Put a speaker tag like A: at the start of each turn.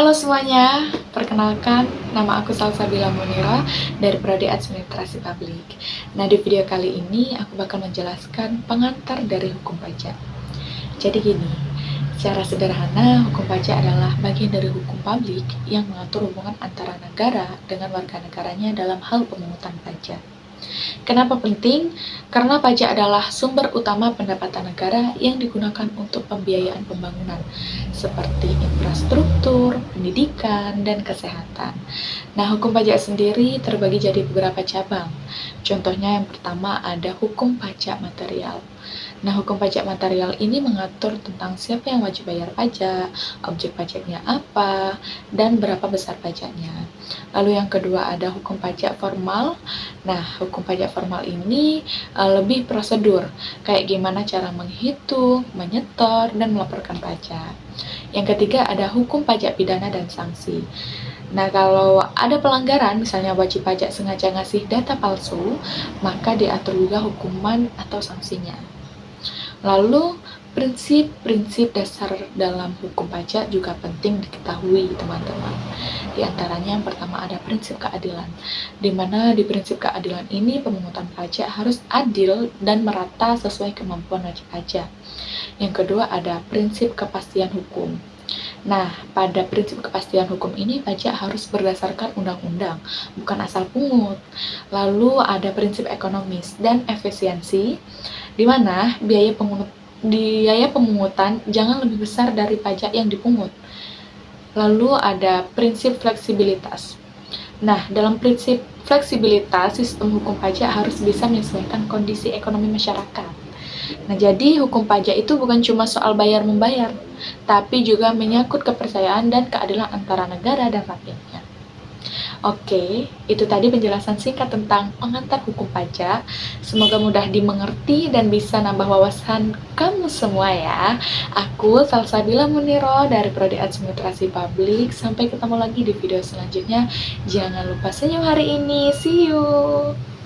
A: Halo semuanya, perkenalkan nama aku Salsabila Munira dari Prodi Administrasi Publik. Nah, di video kali ini aku bakal menjelaskan pengantar dari hukum pajak. Jadi gini, secara sederhana hukum pajak adalah bagian dari hukum publik yang mengatur hubungan antara negara dengan warga negaranya dalam hal pemungutan pajak. Kenapa penting? Karena pajak adalah sumber utama pendapatan negara yang digunakan untuk pembiayaan pembangunan, seperti infrastruktur, pendidikan, dan kesehatan. Nah, hukum pajak sendiri terbagi jadi beberapa cabang. Contohnya yang pertama ada hukum pajak material. Nah, hukum pajak material ini mengatur tentang siapa yang wajib bayar pajak, objek pajaknya apa, dan berapa besar pajaknya. Lalu yang kedua ada hukum pajak formal. Nah, hukum pajak formal ini lebih prosedur, kayak gimana cara menghitung, menyetor, dan melaporkan pajak. Yang ketiga ada hukum pajak pidana dan sanksi. Nah, kalau ada pelanggaran, misalnya wajib pajak sengaja ngasih data palsu, maka diatur juga hukuman atau sanksinya. Lalu, prinsip-prinsip dasar dalam hukum pajak juga penting diketahui, teman-teman. Di antaranya yang pertama ada prinsip keadilan, di mana di prinsip keadilan ini pemungutan pajak harus adil dan merata sesuai kemampuan wajib pajak. Yang kedua ada prinsip kepastian hukum. Nah, pada prinsip kepastian hukum ini pajak harus berdasarkan undang-undang, bukan asal pungut. Lalu ada prinsip ekonomis dan efisiensi, di mana biaya pemungutan jangan lebih besar dari pajak yang dipungut. Lalu ada prinsip fleksibilitas. Nah, dalam prinsip fleksibilitas, sistem hukum pajak harus bisa menyesuaikan kondisi ekonomi masyarakat. Nah, jadi hukum pajak itu bukan cuma soal bayar-membayar, tapi juga menyangkut kepercayaan dan keadilan antara negara dan rakyatnya. Oke, itu tadi penjelasan singkat tentang pengantar hukum pajak. Semoga mudah dimengerti dan bisa nambah wawasan kamu semua ya. Aku Salsabila Muniro dari Prodi Administrasi Publik. Sampai ketemu lagi di video selanjutnya. Jangan lupa senyum hari ini. See you!